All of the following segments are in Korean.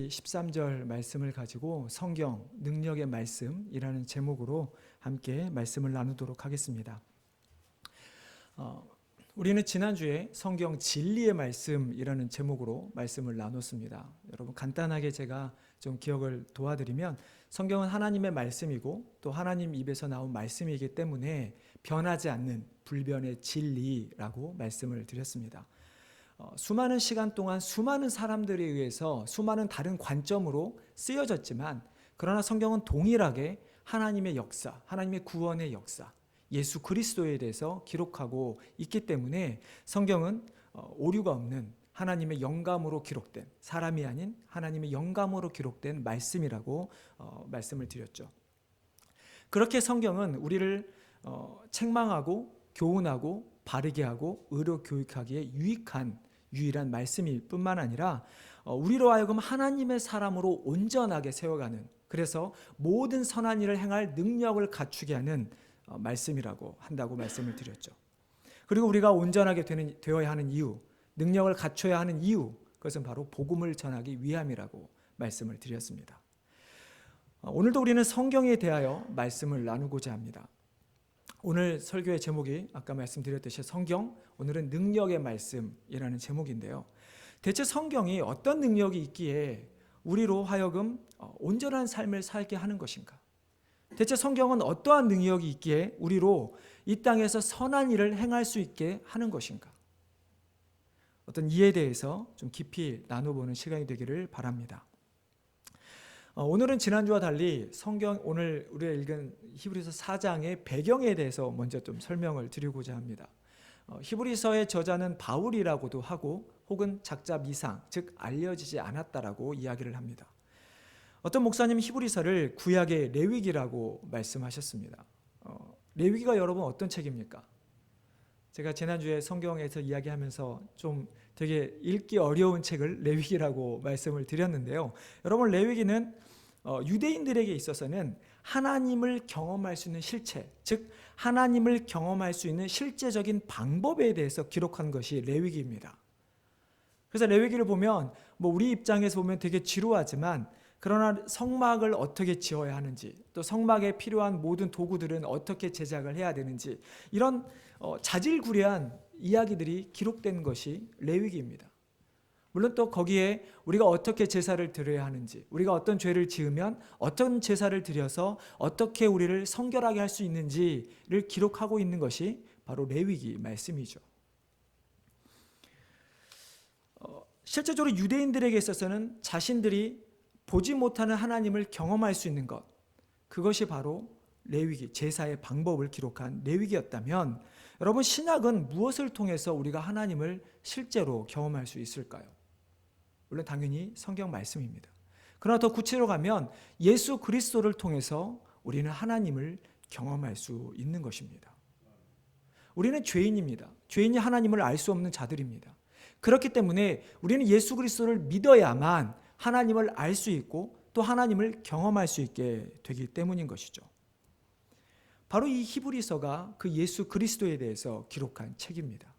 13절 말씀을 가지고 성경 능력의 말씀이라는 제목으로 함께 말씀을 나누도록 하겠습니다. 우리는 지난주에 성경 진리의 말씀이라는 제목으로 말씀을 나눴습니다. 여러분 간단하게 제가 좀 기억을 도와드리면 성경은 하나님의 말씀이고 또 하나님 입에서 나온 말씀이기 때문에 변하지 않는 불변의 진리라고 말씀을 드렸습니다. 수많은 시간 동안 수많은 사람들에 의해서 수많은 다른 관점으로 쓰여졌지만 그러나 성경은 동일하게 하나님의 역사, 하나님의 구원의 역사, 예수 그리스도에 대해서 기록하고 있기 때문에 성경은 오류가 없는 하나님의 영감으로 기록된, 사람이 아닌 하나님의 영감으로 기록된 말씀이라고 말씀을 드렸죠. 그렇게 성경은 우리를 책망하고 교훈하고 바르게 하고 의로 교육하기에 유일한 말씀일 뿐만 아니라 우리로 하여금 하나님의 사람으로 온전하게 세워가는, 그래서 모든 선한 일을 행할 능력을 갖추게 하는 말씀이라고 한다고 말씀을 드렸죠. 그리고 우리가 온전하게 되어야 하는 이유, 능력을 갖춰야 하는 이유, 그것은 바로 복음을 전하기 위함이라고 말씀을 드렸습니다. 오늘도 우리는 성경에 대하여 말씀을 나누고자 합니다. 오늘 설교의 제목이 아까 말씀드렸듯이 성경, 오늘은 능력의 말씀이라는 제목인데요. 대체 성경이 어떤 능력이 있기에 우리로 하여금 온전한 삶을 살게 하는 것인가? 대체 성경은 어떠한 능력이 있기에 우리로 이 땅에서 선한 일을 행할 수 있게 하는 것인가? 어떤 이에 대해서 좀 깊이 나눠보는 시간이 되기를 바랍니다. 오늘은 지난주와 달리 성경, 오늘 우리가 읽은 히브리서 4장의 배경에 대해서 먼저 좀 설명을 드리고자 합니다. 히브리서의 저자는 바울이라고도 하고 혹은 작자 미상, 즉 알려지지 않았다라고 이야기를 합니다. 어떤 목사님 히브리서를 구약의 레위기라고 말씀하셨습니다. 레위기가 여러분 어떤 책입니까? 제가 지난주에 성경에서 이야기하면서 좀 되게 읽기 어려운 책을 레위기라고 말씀을 드렸는데요. 여러분 레위기는 유대인들에게 있어서는 하나님을 경험할 수 있는 실체, 즉 하나님을 경험할 수 있는 실제적인 방법에 대해서 기록한 것이 레위기입니다. 그래서 레위기를 보면 우리 입장에서 보면 되게 지루하지만 그러나 성막을 어떻게 지어야 하는지, 또 성막에 필요한 모든 도구들은 어떻게 제작을 해야 되는지, 이런 자질구레한 이야기들이 기록된 것이 레위기입니다. 물론 또 거기에 우리가 어떻게 제사를 드려야 하는지, 우리가 어떤 죄를 지으면 어떤 제사를 드려서 어떻게 우리를 성결하게 할 수 있는지를 기록하고 있는 것이 바로 레위기 말씀이죠. 실제적으로 유대인들에게 있어서는 자신들이 보지 못하는 하나님을 경험할 수 있는 것, 그것이 바로 레위기, 제사의 방법을 기록한 레위기였다면 여러분 신약은 무엇을 통해서 우리가 하나님을 실제로 경험할 수 있을까요? 물론 당연히 성경 말씀입니다. 그러나 더 구체로 가면 예수 그리스도를 통해서 우리는 하나님을 경험할 수 있는 것입니다. 우리는 죄인입니다. 죄인이 하나님을 알 수 없는 자들입니다. 그렇기 때문에 우리는 예수 그리스도를 믿어야만 하나님을 알 수 있고 또 하나님을 경험할 수 있게 되기 때문인 것이죠. 바로 이 히브리서가 그 예수 그리스도에 대해서 기록한 책입니다.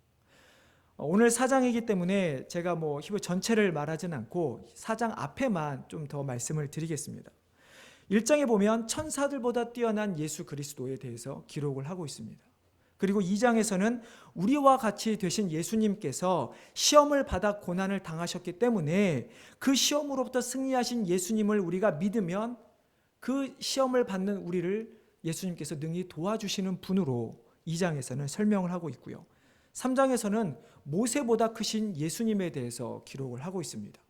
오늘 4장이기 때문에 제가 히브리 전체를 말하진 않고 4장 앞에만 좀 더 말씀을 드리겠습니다. 1장에 보면 천사들보다 뛰어난 예수 그리스도에 대해서 기록을 하고 있습니다. 그리고 2장에서는 우리와 같이 되신 예수님께서 시험을 받아 고난을 당하셨기 때문에 그 시험으로부터 승리하신 예수님을 우리가 믿으면 그 시험을 받는 우리를 예수님께서 능히 도와주시는 분으로 2장에서는 설명을 하고 있고요. 3장에서는 모세보다 크신 예수님에 대해서 기록을 하고 있습니다.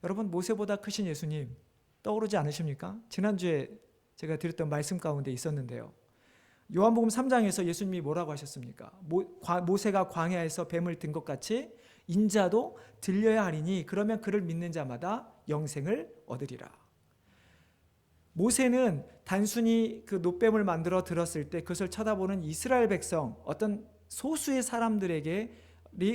여러분 모세보다 크신 예수님 떠오르지 않으십니까? 지난주에 제가 드렸던 말씀 가운데 있었는데요. 요한복음 3장에서 예수님이 뭐라고 하셨습니까? 모세가 광야에서 뱀을 든 것 같이 인자도 들려야 하리니 그러면 그를 믿는 자마다 영생을 얻으리라. 모세는 단순히 그 놋뱀을 만들어 들었을 때 그것을 쳐다보는 이스라엘 백성, 어떤 소수의 사람들에게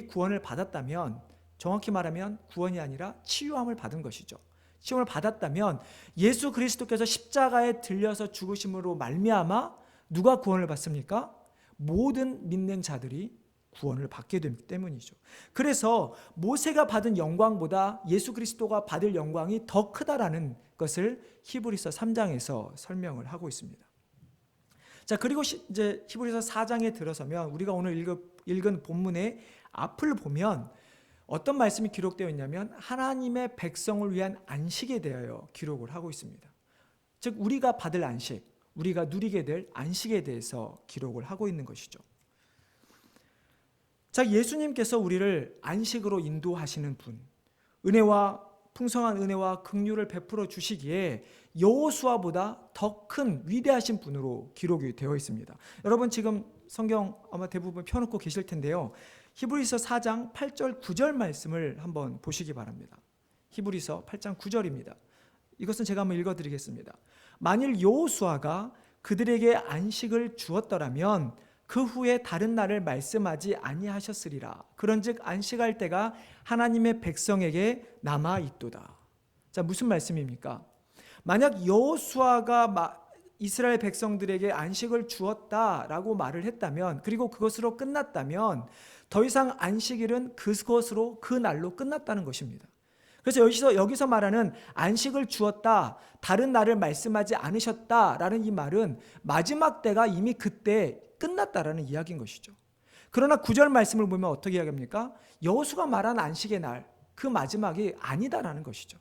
구원을 받았다면, 정확히 말하면 구원이 아니라 치유함을 받은 것이죠. 치유함을 받았다면 예수 그리스도께서 십자가에 들려서 죽으심으로 말미암아 누가 구원을 받습니까? 모든 믿는 자들이 구원을 받게 되기 때문이죠. 그래서 모세가 받은 영광보다 예수 그리스도가 받을 영광이 더 크다라는 것을 히브리서 3장에서 설명을 하고 있습니다. 자, 그리고 이제 히브리서 4장에 들어서면 우리가 오늘 읽은 본문의 앞을 보면 어떤 말씀이 기록되어 있냐면 하나님의 백성을 위한 안식에 대하여 기록을 하고 있습니다. 즉 우리가 받을 안식, 우리가 누리게 될 안식에 대해서 기록을 하고 있는 것이죠. 자, 예수님께서 우리를 안식으로 인도하시는 분, 풍성한 은혜와 긍휼을 베풀어 주시기에 여호수아보다 더 큰 위대하신 분으로 기록이 되어 있습니다. 여러분 지금 성경 아마 대부분 펴놓고 계실 텐데요. 히브리서 4장 8절 9절 말씀을 한번 보시기 바랍니다. 히브리서 8장 9절입니다. 이것은 제가 한번 읽어드리겠습니다. 만일 여호수아가 그들에게 안식을 주었더라면 그 후에 다른 날을 말씀하지 아니하셨으리라. 그런즉 안식할 때가 하나님의 백성에게 남아 있도다. 자, 무슨 말씀입니까? 만약 여호수아가 이스라엘 백성들에게 안식을 주었다라고 말을 했다면, 그리고 그것으로 끝났다면 더 이상 안식일은 그것으로 그 날로 끝났다는 것입니다. 그래서 여기서 말하는 안식을 주었다, 다른 날을 말씀하지 않으셨다라는 이 말은 마지막 때가 이미 그때 끝났다라는 이야기인 것이죠. 그러나 9절 말씀을 보면 어떻게 이야기합니까? 여호수아가 말한 안식의 날, 그 마지막이 아니다라는 것이죠.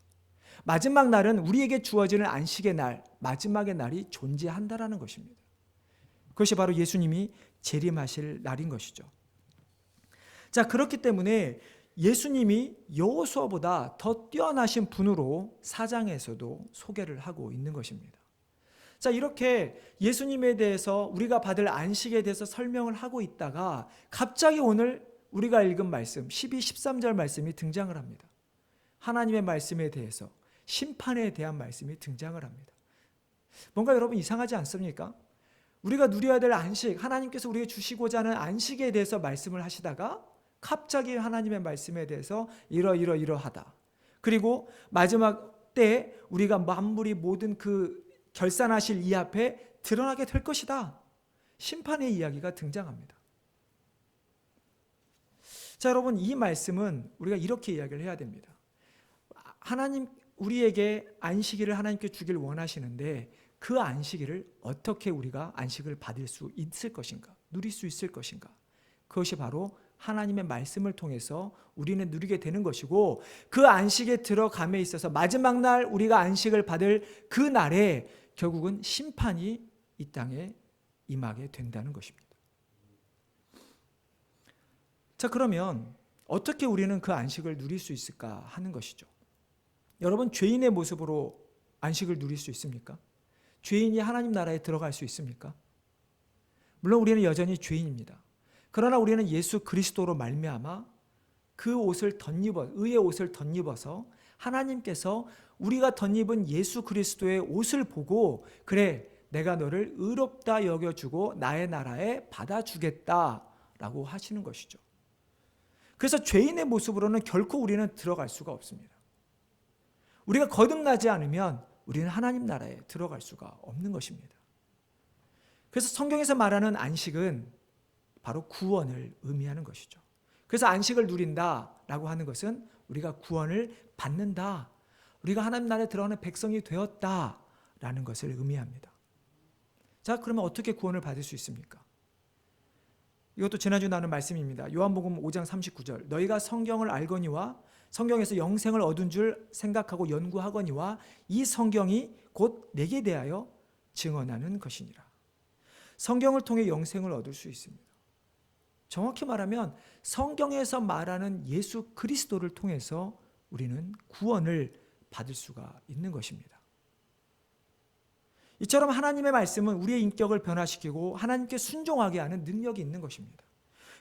마지막 날은 우리에게 주어지는 안식의 날, 마지막의 날이 존재한다라는 것입니다. 그것이 바로 예수님이 재림하실 날인 것이죠. 자, 그렇기 때문에 예수님이 여호수아보다 더 뛰어나신 분으로 4장에서도 소개를 하고 있는 것입니다. 자, 이렇게 예수님에 대해서 우리가 받을 안식에 대해서 설명을 하고 있다가 갑자기 오늘 우리가 읽은 말씀 12, 13절 말씀이 등장을 합니다. 하나님의 말씀에 대해서 심판에 대한 말씀이 등장을 합니다. 뭔가 여러분 이상하지 않습니까? 우리가 누려야 될 안식, 하나님께서 우리에게 주시고자 하는 안식에 대해서 말씀을 하시다가 갑자기 하나님의 말씀에 대해서 이러하다. 그리고 마지막 때 우리가 만물이 모든 그 결산하실 이 앞에 드러나게 될 것이다. 심판의 이야기가 등장합니다. 자, 여러분 이 말씀은 우리가 이렇게 이야기를 해야 됩니다. 하나님 우리에게 안식일을 하나님께 주길 원하시는데 그 안식일을 어떻게 우리가 안식을 받을 수 있을 것인가? 누릴 수 있을 것인가? 그것이 바로 하나님의 말씀을 통해서 우리는 누리게 되는 것이고, 그 안식에 들어감에 있어서 마지막 날 우리가 안식을 받을 그 날에 결국은 심판이 이 땅에 임하게 된다는 것입니다. 자, 그러면 어떻게 우리는 그 안식을 누릴 수 있을까 하는 것이죠. 여러분, 죄인의 모습으로 안식을 누릴 수 있습니까? 죄인이 하나님 나라에 들어갈 수 있습니까? 물론 우리는 여전히 죄인입니다. 그러나 우리는 예수 그리스도로 말미암아 그 옷을 의의 옷을 덧입어서 하나님께서 우리가 덧입은 예수 그리스도의 옷을 보고, 그래 내가 너를 의롭다 여겨주고 나의 나라에 받아주겠다라고 하시는 것이죠. 그래서 죄인의 모습으로는 결코 우리는 들어갈 수가 없습니다. 우리가 거듭나지 않으면 우리는 하나님 나라에 들어갈 수가 없는 것입니다. 그래서 성경에서 말하는 안식은 바로 구원을 의미하는 것이죠. 그래서 안식을 누린다라고 하는 것은 우리가 구원을 받는다, 우리가 하나님 나라에 들어가는 백성이 되었다라는 것을 의미합니다. 자, 그러면 어떻게 구원을 받을 수 있습니까? 이것도 지난주 나눈 말씀입니다. 요한복음 5장 39절, 너희가 성경을 알거니와 성경에서 영생을 얻은 줄 생각하고 연구하거니와 이 성경이 곧 내게 대하여 증언하는 것이니라. 성경을 통해 영생을 얻을 수 있습니다. 정확히 말하면 성경에서 말하는 예수 그리스도를 통해서 우리는 구원을 받을 수가 있는 것입니다. 이처럼 하나님의 말씀은 우리의 인격을 변화시키고 하나님께 순종하게 하는 능력이 있는 것입니다.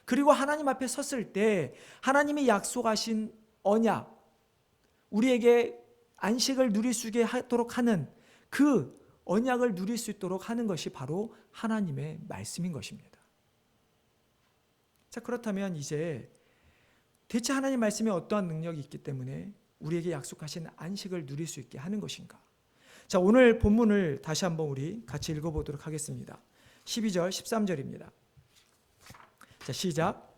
그리고 하나님 앞에 섰을 때 하나님이 약속하신 언약, 우리에게 안식을 누릴 수 있게 하도록 하는 그 언약을 누릴 수 있도록 하는 것이 바로 하나님의 말씀인 것입니다. 자, 그렇다면 이제 대체 하나님 말씀에 어떠한 능력이 있기 때문에 우리에게 약속하신 안식을 누릴 수 있게 하는 것인가? 자, 오늘 본문을 다시 한번 우리 같이 읽어보도록 하겠습니다. 12절, 13절입니다. 자, 시작.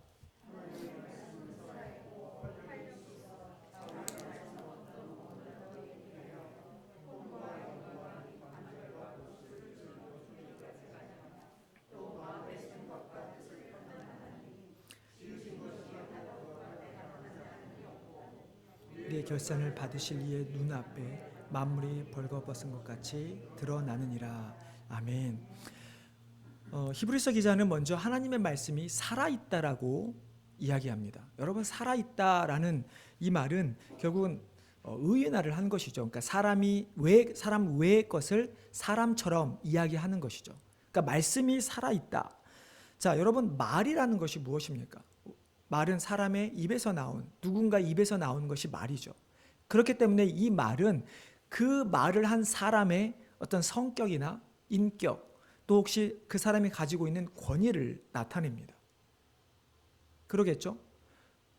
결산을 받으실 이의 눈앞에 만물이 벌거벗은 것 같이 드러나느니라. 아멘. 히브리서 기자는 먼저 하나님의 말씀이 살아있다라고 이야기합니다. 여러분, 살아있다라는 이 말은 결국은 의인화를 한 것이죠. 그러니까 사람 외의 것을 사람처럼 이야기하는 것이죠. 그러니까 말씀이 살아있다. 자, 여러분, 말이라는 것이 무엇입니까? 말은 사람의 입에서 나온, 누군가 입에서 나온 것이 말이죠. 그렇기 때문에 이 말은 그 말을 한 사람의 어떤 성격이나 인격, 또 혹시 그 사람이 가지고 있는 권위를 나타냅니다. 그러겠죠?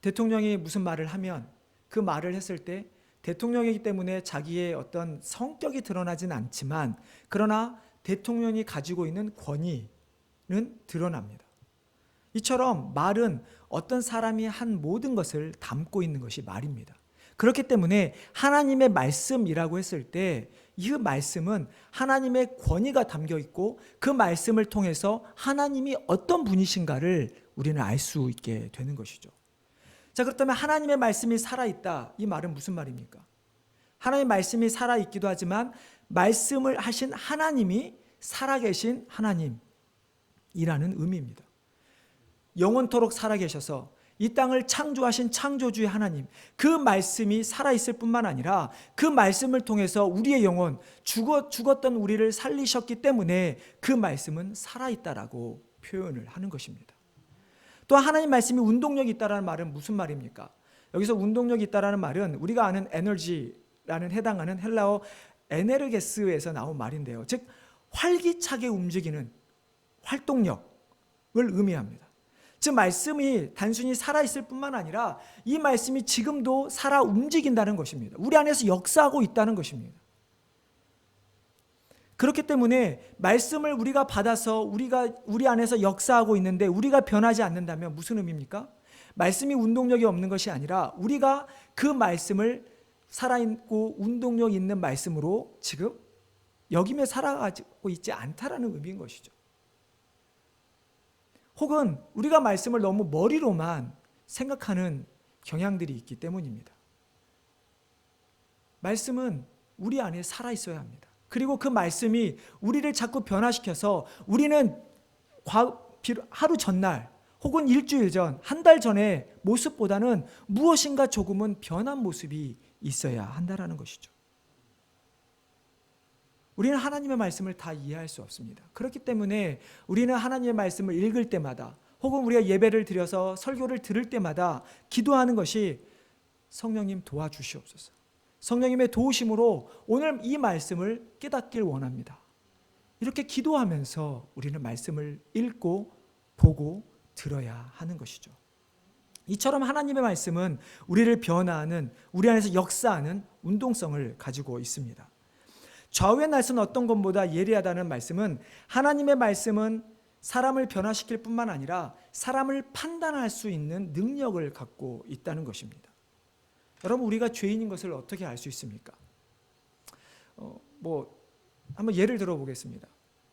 대통령이 무슨 말을 하면 그 말을 했을 때 대통령이기 때문에 자기의 어떤 성격이 드러나진 않지만, 그러나 대통령이 가지고 있는 권위는 드러납니다. 이처럼 말은 어떤 사람이 한 모든 것을 담고 있는 것이 말입니다. 그렇기 때문에 하나님의 말씀이라고 했을 때 이 말씀은 하나님의 권위가 담겨 있고, 그 말씀을 통해서 하나님이 어떤 분이신가를 우리는 알 수 있게 되는 것이죠. 자, 그렇다면 하나님의 말씀이 살아있다, 이 말은 무슨 말입니까? 하나님의 말씀이 살아있기도 하지만 말씀을 하신 하나님이 살아계신 하나님이라는 의미입니다. 영원토록 살아계셔서 이 땅을 창조하신 창조주의 하나님, 그 말씀이 살아있을 뿐만 아니라 그 말씀을 통해서 우리의 영혼, 죽었던 우리를 살리셨기 때문에 그 말씀은 살아있다라고 표현을 하는 것입니다. 또 하나님 말씀이 운동력이 있다라는 말은 무슨 말입니까? 여기서 운동력이 있다라는 말은 우리가 아는 에너지라는 해당하는 헬라어 에네르게스에서 나온 말인데요. 즉 활기차게 움직이는 활동력을 의미합니다. 즉 말씀이 단순히 살아있을 뿐만 아니라 이 말씀이 지금도 살아 움직인다는 것입니다. 우리 안에서 역사하고 있다는 것입니다. 그렇기 때문에 말씀을 우리가 받아서 우리 안에서 역사하고 있는데 우리가 변하지 않는다면 무슨 의미입니까? 말씀이 운동력이 없는 것이 아니라 우리가 그 말씀을 살아있고 운동력 있는 말씀으로 지금 여기며 살아가고 있지 않다라는 의미인 것이죠. 혹은 우리가 말씀을 너무 머리로만 생각하는 경향들이 있기 때문입니다. 말씀은 우리 안에 살아있어야 합니다. 그리고 그 말씀이 우리를 자꾸 변화시켜서 우리는 하루 전날 혹은 일주일 전, 한 달 전의 모습보다는 무엇인가 조금은 변한 모습이 있어야 한다는 것이죠. 우리는 하나님의 말씀을 다 이해할 수 없습니다. 그렇기 때문에 우리는 하나님의 말씀을 읽을 때마다 혹은 우리가 예배를 드려서 설교를 들을 때마다 기도하는 것이 성령님 도와주시옵소서. 성령님의 도우심으로 오늘 이 말씀을 깨닫길 원합니다. 이렇게 기도하면서 우리는 말씀을 읽고 보고 들어야 하는 것이죠. 이처럼 하나님의 말씀은 우리를 변화하는, 우리 안에서 역사하는 운동성을 가지고 있습니다. 좌우의 날선 어떤 것보다 예리하다는 말씀은 하나님의 말씀은 사람을 변화시킬 뿐만 아니라 사람을 판단할 수 있는 능력을 갖고 있다는 것입니다. 여러분, 우리가 죄인인 것을 어떻게 알 수 있습니까? 한번 예를 들어 보겠습니다.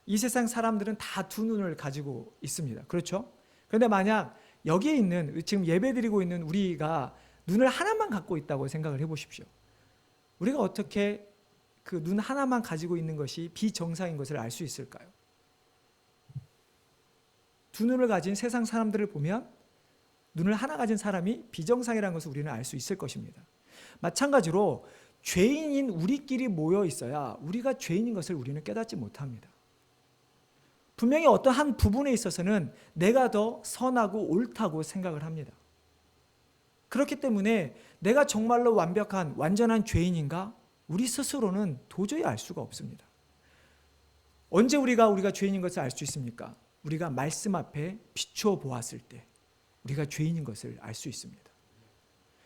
이 세상 사람들은 다 두 눈을 가지고 있습니다. 그렇죠? 그런데 만약 여기에 있는, 지금 예배드리고 있는 우리가 눈을 하나만 갖고 있다고 생각을 해보십시오. 우리가 어떻게 그 눈 하나만 가지고 있는 것이 비정상인 것을 알 수 있을까요? 두 눈을 가진 세상 사람들을 보면 눈을 하나 가진 사람이 비정상이라는 것을 우리는 알 수 있을 것입니다. 마찬가지로 죄인인 우리끼리 모여 있어야 우리가 죄인인 것을 우리는 깨닫지 못합니다. 분명히 어떤 한 부분에 있어서는 내가 더 선하고 옳다고 생각을 합니다. 그렇기 때문에 내가 정말로 완전한 죄인인가? 우리 스스로는 도저히 알 수가 없습니다. 언제 우리가 죄인인 것을 알 수 있습니까? 우리가 말씀 앞에 비추어 보았을 때 우리가 죄인인 것을 알 수 있습니다.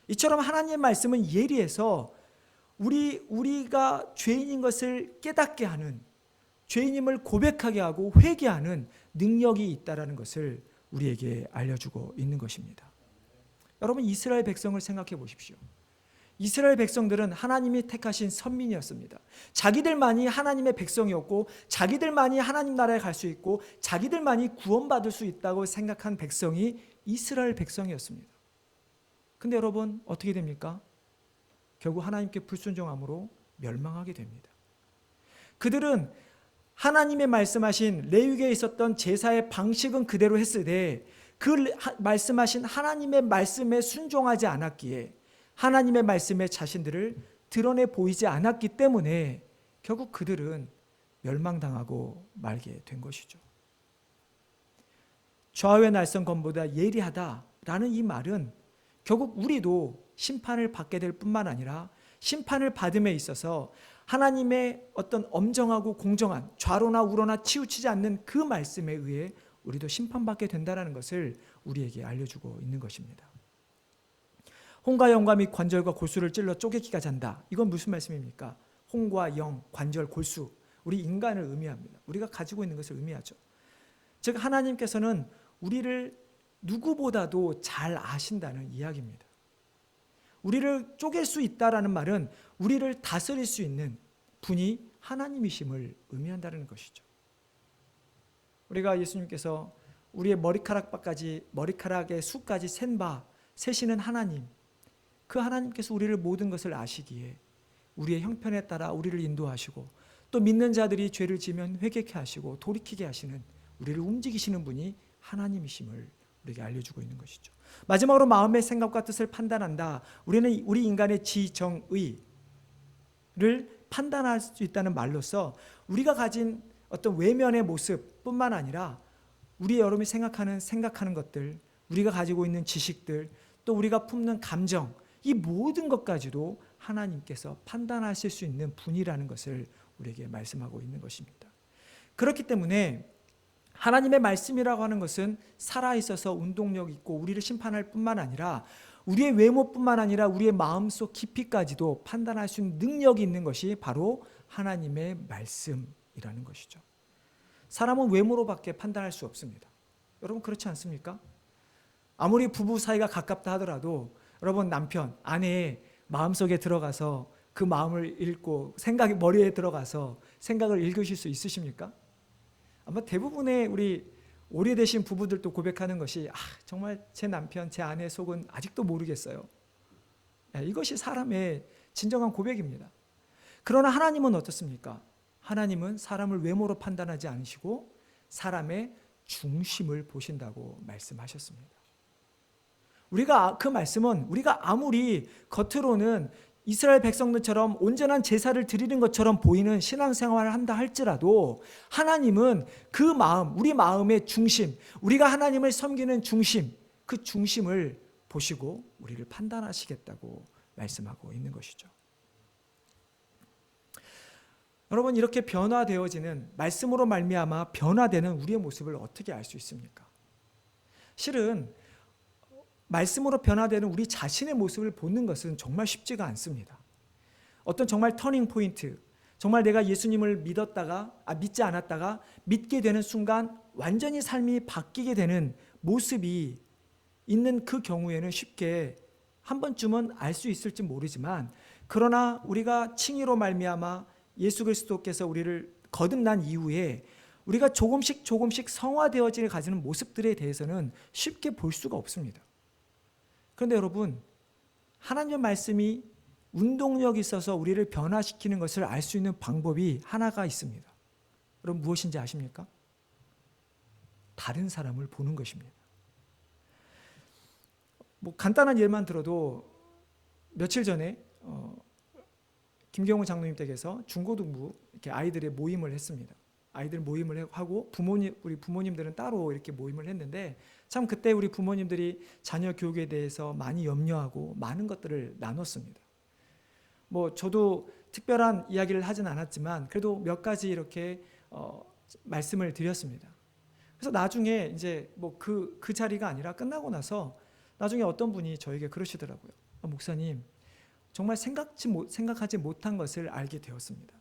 이처럼 하나님의 말씀은 예리해서 우리가 죄인인 것을 깨닫게 하는, 죄인임을 고백하게 하고 회개하는 능력이 있다라는 것을 우리에게 알려주고 있는 것입니다. 여러분, 이스라엘 백성을 생각해 보십시오. 이스라엘 백성들은 하나님이 택하신 선민이었습니다. 자기들만이 하나님의 백성이었고 자기들만이 하나님 나라에 갈 수 있고 자기들만이 구원받을 수 있다고 생각한 백성이 이스라엘 백성이었습니다. 근데 여러분, 어떻게 됩니까? 결국 하나님께 불순종함으로 멸망하게 됩니다. 그들은 하나님의 말씀하신 레위기에 있었던 제사의 방식은 그대로 했으되 그 말씀하신 하나님의 말씀에 순종하지 않았기에 하나님의 말씀에 자신들을 드러내 보이지 않았기 때문에 결국 그들은 멸망당하고 말게 된 것이죠. 좌우의 날선검보다 예리하다라는 이 말은 결국 우리도 심판을 받게 될 뿐만 아니라 심판을 받음에 있어서 하나님의 어떤 엄정하고 공정한 좌로나 우로나 치우치지 않는 그 말씀에 의해 우리도 심판받게 된다는 것을 우리에게 알려주고 있는 것입니다. 홍과 영과 및 관절과 골수를 찔러 쪼개기가 잔다. 이건 무슨 말씀입니까? 홍과 영, 관절, 골수, 우리 인간을 의미합니다. 우리가 가지고 있는 것을 의미하죠. 즉 하나님께서는 우리를 누구보다도 잘 아신다는 이야기입니다. 우리를 쪼갤 수 있다라는 말은 우리를 다스릴 수 있는 분이 하나님이심을 의미한다는 것이죠. 우리가 예수님께서 우리의 머리카락의 수까지 세시는 하나님, 그 하나님께서 우리를 모든 것을 아시기에 우리의 형편에 따라 우리를 인도하시고 또 믿는 자들이 죄를 지면 회개케 하시고 돌이키게 하시는 우리를 움직이시는 분이 하나님이심을 우리에게 알려주고 있는 것이죠. 마지막으로 마음의 생각과 뜻을 판단한다. 우리는 우리 인간의 지정의를 판단할 수 있다는 말로써 우리가 가진 어떤 외면의 모습뿐만 아니라 우리 여러분이 생각하는 것들, 우리가 가지고 있는 지식들, 또 우리가 품는 감정, 이 모든 것까지도 하나님께서 판단하실 수 있는 분이라는 것을 우리에게 말씀하고 있는 것입니다. 그렇기 때문에 하나님의 말씀이라고 하는 것은 살아있어서 운동력 있고 우리를 심판할 뿐만 아니라 우리의 외모뿐만 아니라 우리의 마음속 깊이까지도 판단할 수 있는 능력이 있는 것이 바로 하나님의 말씀이라는 것이죠. 사람은 외모로밖에 판단할 수 없습니다. 여러분 그렇지 않습니까? 아무리 부부 사이가 가깝다 하더라도 여러분 남편, 아내의 마음속에 들어가서 그 마음을 읽고 생각이 머리에 들어가서 생각을 읽으실 수 있으십니까? 아마 대부분의 우리 오래되신 부부들도 고백하는 것이 정말 제 남편, 제 아내의 속은 아직도 모르겠어요. 이것이 사람의 진정한 고백입니다. 그러나 하나님은 어떻습니까? 하나님은 사람을 외모로 판단하지 않으시고 사람의 중심을 보신다고 말씀하셨습니다. 우리가 그 말씀은 우리가 아무리 겉으로는 이스라엘 백성들처럼 온전한 제사를 드리는 것처럼 보이는 신앙생활을 한다 할지라도 하나님은 그 마음, 우리 마음의 중심, 우리가 하나님을 섬기는 중심, 그 중심을 보시고 우리를 판단하시겠다고 말씀하고 있는 것이죠. 여러분 이렇게 변화되어지는 말씀으로 말미암아 변화되는 우리의 모습을 어떻게 알 수 있습니까? 실은 말씀으로 변화되는 우리 자신의 모습을 보는 것은 정말 쉽지가 않습니다. 어떤 정말 터닝 포인트, 정말 내가 예수님을 믿지 않았다가 믿게 되는 순간 완전히 삶이 바뀌게 되는 모습이 있는 그 경우에는 쉽게 한 번쯤은 알 수 있을지 모르지만 그러나 우리가 칭의로 말미암아 예수 그리스도께서 우리를 거듭난 이후에 우리가 조금씩 성화되어질 가지는 모습들에 대해서는 쉽게 볼 수가 없습니다. 그런데 여러분 하나님의 말씀이 운동력이 있어서 우리를 변화시키는 것을 알 수 있는 방법이 하나가 있습니다. 여러분 무엇인지 아십니까? 다른 사람을 보는 것입니다. 간단한 예만 들어도 며칠 전에 김경호 장로님 댁에서 중고등부 이렇게 아이들의 모임을 했습니다. 아이들 모임을 하고 우리 부모님들은 따로 이렇게 모임을 했는데 참 그때 우리 부모님들이 자녀 교육에 대해서 많이 염려하고 많은 것들을 나눴습니다. 저도 특별한 이야기를 하진 않았지만 그래도 몇 가지 이렇게 말씀을 드렸습니다. 그래서 나중에 이제 그 자리가 아니라 끝나고 나서 나중에 어떤 분이 저에게 그러시더라고요. 목사님, 정말 생각하지 못한 것을 알게 되었습니다.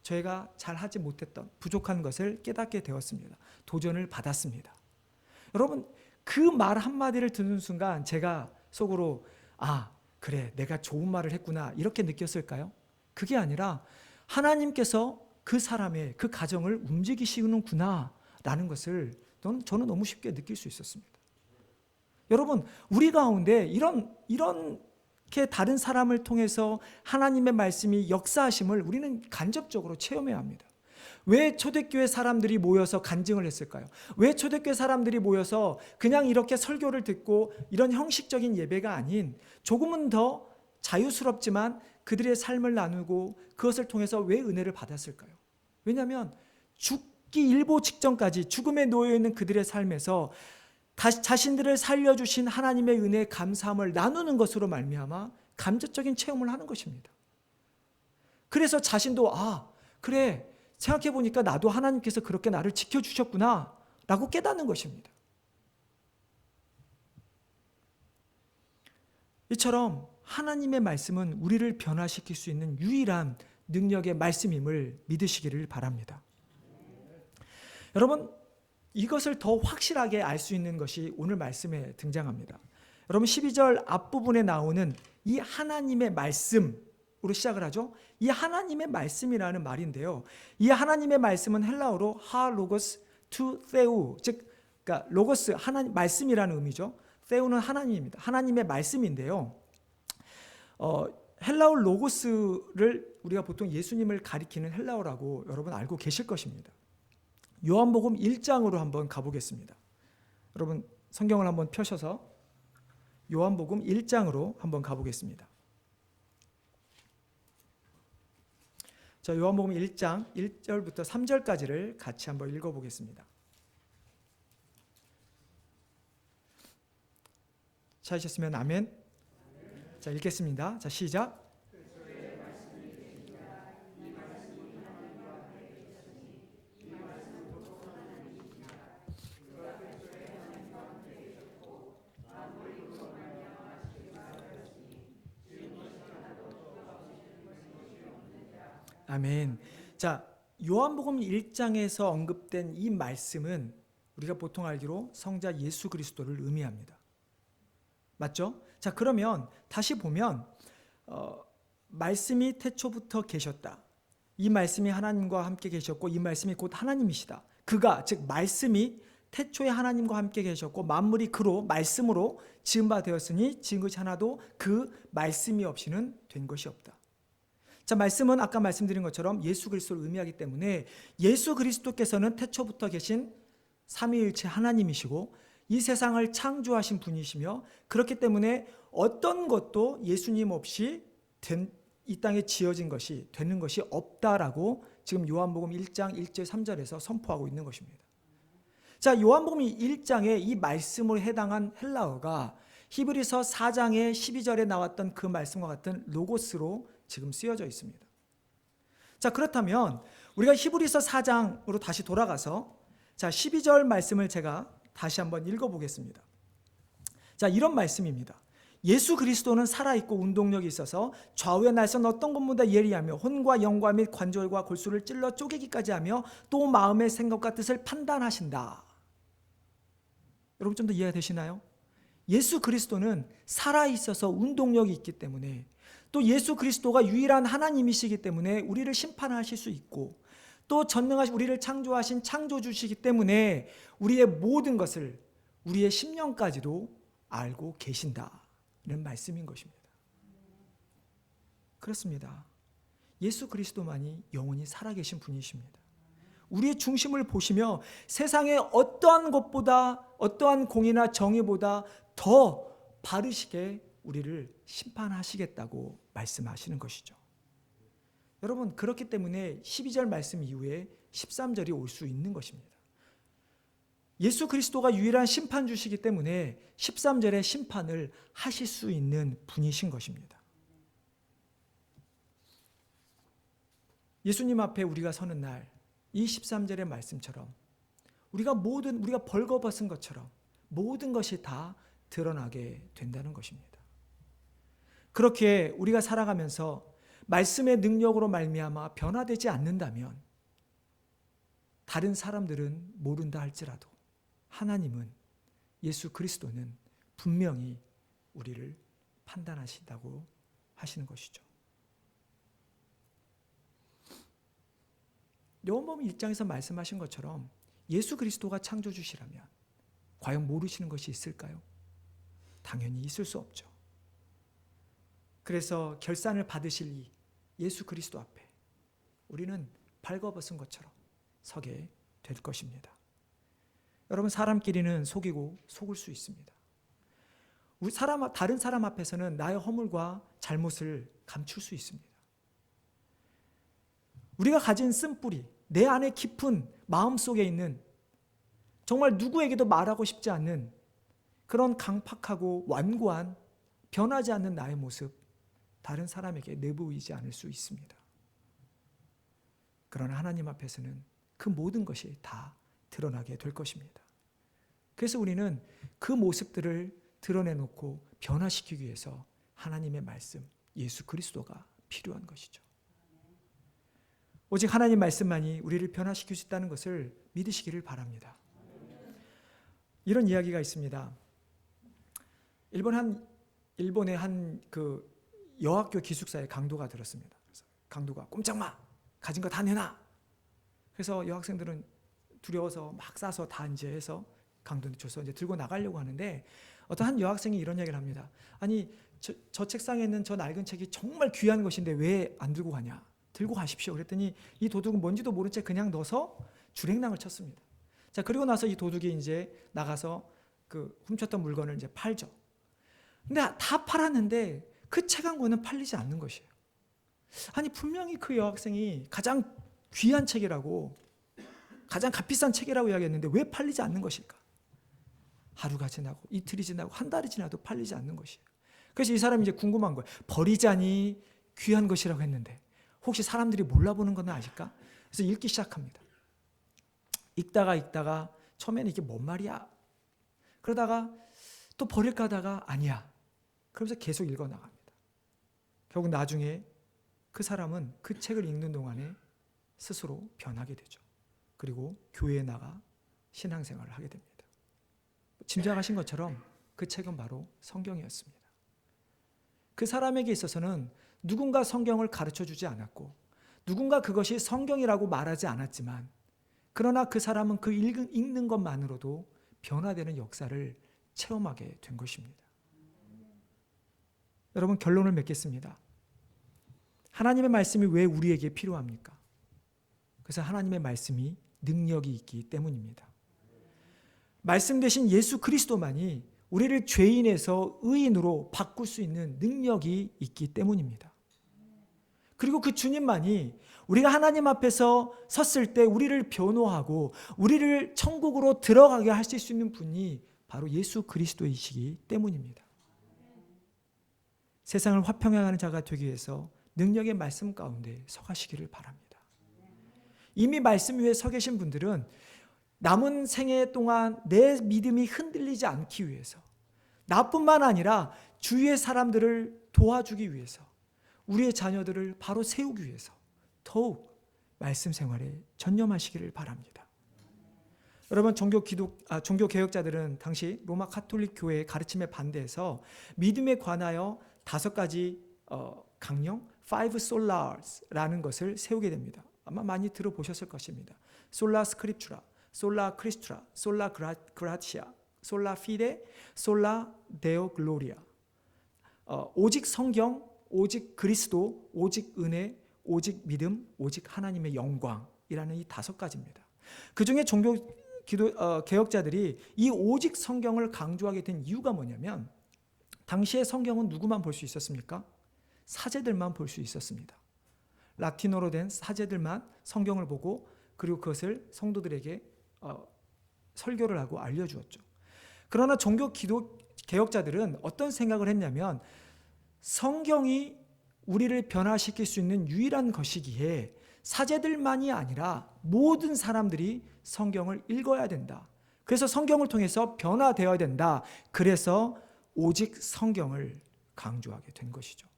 저희가 잘하지 못했던 부족한 것을 깨닫게 되었습니다. 도전을 받았습니다. 여러분 그 말 한마디를 듣는 순간 제가 속으로 그래 내가 좋은 말을 했구나 이렇게 느꼈을까요? 그게 아니라 하나님께서 그 사람의 그 가정을 움직이시는구나 라는 것을 저는 너무 쉽게 느낄 수 있었습니다. 여러분 우리 가운데 이런 다른 사람을 통해서 하나님의 말씀이 역사하심을 우리는 간접적으로 체험해야 합니다. 왜 초대교회 사람들이 모여서 간증을 했을까요? 왜 초대교회 사람들이 모여서 그냥 이렇게 설교를 듣고 이런 형식적인 예배가 아닌 조금은 더 자유스럽지만 그들의 삶을 나누고 그것을 통해서 왜 은혜를 받았을까요? 왜냐하면 죽기 일보 직전까지 죽음에 놓여 있는 그들의 삶에서 자신들을 살려주신 하나님의 은혜에 감사함을 나누는 것으로 말미암아 감정적인 체험을 하는 것입니다. 그래서 자신도 그래, 생각해보니까 나도 하나님께서 그렇게 나를 지켜주셨구나 라고 깨닫는 것입니다. 이처럼 하나님의 말씀은 우리를 변화시킬 수 있는 유일한 능력의 말씀임을 믿으시기를 바랍니다. 여러분, 이것을 더 확실하게 알 수 있는 것이 오늘 말씀에 등장합니다. 여러분 12절 앞부분에 나오는 이 하나님의 말씀으로 시작을 하죠. 이 하나님의 말씀이라는 말인데요. 이 하나님의 말씀은 헬라어로 하 로고스 투 θε우, 즉 그러니까 로고스 하나님 말씀이라는 의미죠. θε우는 하나님입니다. 하나님의 말씀인데요. 헬라어 로고스를 우리가 보통 예수님을 가리키는 헬라어라고 여러분 알고 계실 것입니다. 요한복음 1장으로 한번 가보겠습니다. 여러분 성경을 한번 펴셔서 요한복음 1장으로 한번 가보겠습니다. 자, 요한복음 1장 1절부터 3절까지를 같이 한번 읽어보겠습니다. 찾으셨으면 아멘. 자, 읽겠습니다. 자, 시작. 아멘. 자, 요한복음 1장에서 언급된 이 말씀은 우리가 보통 알기로 성자 예수 그리스도를 의미합니다. 맞죠? 자, 그러면 다시 보면 말씀이 태초부터 계셨다. 이 말씀이 하나님과 함께 계셨고 이 말씀이 곧 하나님이시다. 그가 즉 말씀이 태초에 하나님과 함께 계셨고 만물이 그로 말씀으로 지은 바 되었으니 지은 것이 하나도 그 말씀이 없이는 된 것이 없다. 자, 말씀은 아까 말씀드린 것처럼 예수 그리스도를 의미하기 때문에 예수 그리스도께서는 태초부터 계신 삼위일체 하나님이시고 이 세상을 창조하신 분이시며 그렇기 때문에 어떤 것도 예수님 없이 이 땅에 지어진 것이 되는 것이 없다라고 지금 요한복음 1장 1절 3절에서 선포하고 있는 것입니다. 자, 요한복음 1장에 이 말씀으로 해당한 헬라어가 히브리서 4장의 12절에 나왔던 그 말씀과 같은 로고스로 지금 쓰여져 있습니다. 자, 그렇다면 우리가 히브리서 4장으로 다시 돌아가서 자, 12절 말씀을 제가 다시 한번 읽어보겠습니다. 자, 이런 말씀입니다. 예수 그리스도는 살아있고 운동력이 있어서 좌우의 날선 어떤 것보다 예리하며 혼과 영과 및 관절과 골수를 찔러 쪼개기까지 하며 또 마음의 생각과 뜻을 판단하신다. 여러분 좀 더 이해가 되시나요? 예수 그리스도는 살아있어서 운동력이 있기 때문에 또 예수 그리스도가 유일한 하나님이시기 때문에 우리를 심판하실 수 있고 또 전능하신 우리를 창조하신 창조주시기 때문에 우리의 모든 것을 우리의 심령까지도 알고 계신다는 말씀인 것입니다. 그렇습니다. 예수 그리스도만이 영원히 살아계신 분이십니다. 우리의 중심을 보시며 세상의 어떠한 것보다 어떠한 공의나 정의보다 더 바르시게 우리를 심판하시겠다고 말씀하시는 것이죠. 여러분 그렇기 때문에 12절 말씀 이후에 13절이 올 수 있는 것입니다. 예수 그리스도가 유일한 심판주시기 때문에 13절에 심판을 하실 수 있는 분이신 것입니다. 예수님 앞에 우리가 서는 날 이 13절의 말씀처럼 우리가 벌거벗은 것처럼 모든 것이 다 드러나게 된다는 것입니다. 그렇게 우리가 살아가면서 말씀의 능력으로 말미암아 변화되지 않는다면 다른 사람들은 모른다 할지라도 하나님은 예수 그리스도는 분명히 우리를 판단하신다고 하시는 것이죠. 요한복음 1장에서 말씀하신 것처럼 예수 그리스도가 창조주시라면 과연 모르시는 것이 있을까요? 당연히 있을 수 없죠. 그래서 결산을 받으실 이 예수 그리스도 앞에 우리는 발버벗은 것처럼 서게 될 것입니다. 여러분, 사람끼리는 속이고 속을 수 있습니다. 다른 사람 앞에서는 나의 허물과 잘못을 감출 수 있습니다. 우리가 가진 쓴뿌리, 내 안에 깊은 마음속에 있는 정말 누구에게도 말하고 싶지 않는 그런 강팍하고 완고한 변하지 않는 나의 모습, 다른 사람에게 내보이지 않을 수 있습니다. 그러나 하나님 앞에서는 그 모든 것이 다 드러나게 될 것입니다. 그래서 우리는 그 모습들을 드러내놓고 변화시키기 위해서 하나님의 말씀, 예수 그리스도가 필요한 것이죠. 오직 하나님 말씀만이 우리를 변화시킬 수 있다는 것을 믿으시기를 바랍니다. 이런 이야기가 있습니다. 일본의 한 그 여학교 기숙사에 강도가 들었습니다. 그래서 강도가 꼼짝 마! 가진 거 다 내놔! 그래서 여학생들은 두려워서 막 싸서 다 이제 해서 강도한테 줘서 이제 들고 나가려고 하는데 어떤 한 여학생이 이런 이야기를 합니다. 아니, 저 책상에 있는 저 낡은 책이 정말 귀한 것인데 왜 안 들고 가냐? 들고 가십시오. 그랬더니 이 도둑은 뭔지도 모른 채 그냥 넣어서 줄행랑을 쳤습니다. 자, 그리고 나서 이 도둑이 이제 나가서 그 훔쳤던 물건을 이제 팔죠. 근데 다 팔았는데 그 책 한 권은 팔리지 않는 것이에요. 아니, 분명히 그 여학생이 가장 귀한 책이라고, 가장 값비싼 책이라고 이야기했는데 왜 팔리지 않는 것일까? 하루가 지나고 이틀이 지나고 한 달이 지나도 팔리지 않는 것이에요. 그래서 이 사람이 이제 궁금한 거예요. 버리자니 귀한 것이라고 했는데 혹시 사람들이 몰라보는 건 아실까? 그래서 읽기 시작합니다. 읽다가 처음에는 이게 뭔 말이야? 그러다가 또 버릴까 하다가 아니야. 그러면서 계속 읽어나갑니다. 결국 나중에 그 사람은 그 책을 읽는 동안에 스스로 변하게 되죠. 그리고 교회에 나가 신앙생활을 하게 됩니다. 짐작하신 것처럼 그 책은 바로 성경이었습니다. 그 사람에게 있어서는 누군가 성경을 가르쳐주지 않았고 누군가 그것이 성경이라고 말하지 않았지만 그러나 그 사람은 그 읽는 것만으로도 변화되는 역사를 체험하게 된 것입니다. 여러분, 결론을 맺겠습니다. 하나님의 말씀이 왜 우리에게 필요합니까? 그래서 하나님의 말씀이 능력이 있기 때문입니다. 말씀 되신 예수 그리스도만이 우리를 죄인에서 의인으로 바꿀 수 있는 능력이 있기 때문입니다. 그리고 그 주님만이 우리가 하나님 앞에서 섰을 때 우리를 변호하고 우리를 천국으로 들어가게 하실 수 있는 분이 바로 예수 그리스도이시기 때문입니다. 세상을 화평하는 자가 되기 위해서 능력의 말씀 가운데 서가시기를 바랍니다. 이미 말씀 위에 서 계신 분들은 남은 생애 동안 내 믿음이 흔들리지 않기 위해서 나뿐만 아니라 주위의 사람들을 도와주기 위해서 우리의 자녀들을 바로 세우기 위해서 더욱 말씀 생활에 전념하시기를 바랍니다. 여러분, 종교개혁자들은 당시 로마 카톨릭 교회의 가르침에 반대해서 믿음에 관하여 5가지 강령, 5 Solars라는 것을 세우게 됩니다. 아마 많이 들어보셨을 것입니다. 솔라 스크립추라, 솔라 크리스투라, 솔라 그라치아, 솔라 피데, 솔라 데오 글로리아. 오직 성경, 오직 그리스도, 오직 은혜, 오직 믿음, 오직 하나님의 영광이라는 이 5가지입니다. 그중에 개혁자들이 이 오직 성경을 강조하게 된 이유가 뭐냐면 당시의 성경은 누구만 볼 수 있었습니까? 사제들만 볼 수 있었습니다. 라틴어로 된 사제들만 성경을 보고 그리고 그것을 성도들에게 설교를 하고 알려주었죠. 그러나 개혁자들은 어떤 생각을 했냐면 성경이 우리를 변화시킬 수 있는 유일한 것이기에 사제들만이 아니라 모든 사람들이 성경을 읽어야 된다. 그래서 성경을 통해서 변화되어야 된다. 그래서 오직 성경을 강조하게 된 것이죠.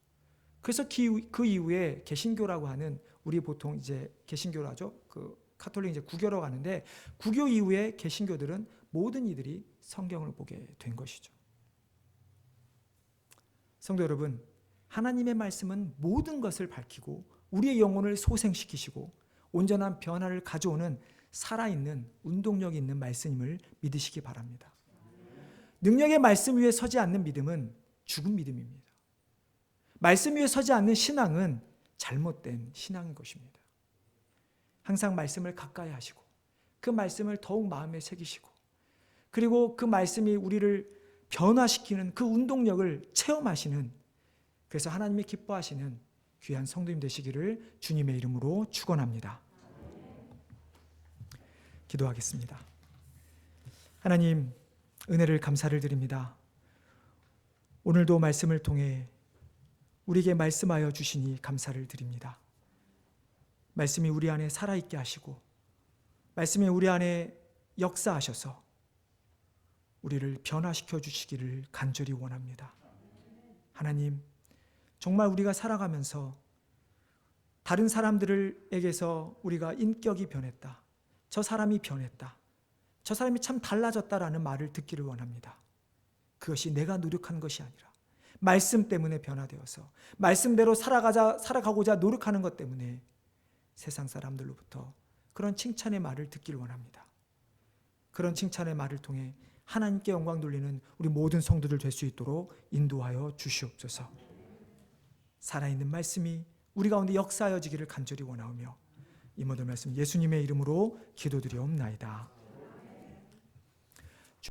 그래서 그 이후에 개신교라고 하는, 우리 보통 이제 개신교로 하죠. 그 카톨릭 이제 구교라고 하는데 구교 이후에 개신교들은 모든 이들이 성경을 보게 된 것이죠. 성도 여러분, 하나님의 말씀은 모든 것을 밝히고 우리의 영혼을 소생시키시고 온전한 변화를 가져오는 살아있는 운동력 있는 말씀임을 믿으시기 바랍니다. 능력의 말씀 위에 서지 않는 믿음은 죽은 믿음입니다. 말씀 위에 서지 않는 신앙은 잘못된 신앙인 것입니다. 항상 말씀을 가까이 하시고 그 말씀을 더욱 마음에 새기시고 그리고 그 말씀이 우리를 변화시키는 그 운동력을 체험하시는, 그래서 하나님이 기뻐하시는 귀한 성도님 되시기를 주님의 이름으로 축원합니다. 기도하겠습니다. 하나님, 은혜를 감사를 드립니다. 오늘도 말씀을 통해 우리에게 말씀하여 주시니 감사를 드립니다. 말씀이 우리 안에 살아있게 하시고 말씀이 우리 안에 역사하셔서 우리를 변화시켜 주시기를 간절히 원합니다. 하나님, 정말 우리가 살아가면서 다른 사람들에게서 우리가 인격이 변했다, 저 사람이 변했다, 저 사람이 참 달라졌다라는 말을 듣기를 원합니다. 그것이 내가 노력한 것이 아니라 말씀 때문에 변화되어서 말씀대로 살아가고자 노력하는 것 때문에 세상 사람들로부터 그런 칭찬의 말을 듣기를 원합니다. 그런 칭찬의 말을 통해 하나님께 영광 돌리는 우리 모든 성도들 될 수 있도록 인도하여 주시옵소서. 살아있는 말씀이 우리 가운데 역사하여지기를 간절히 원하오며 이 모든 말씀 예수님의 이름으로 기도드리옵나이다.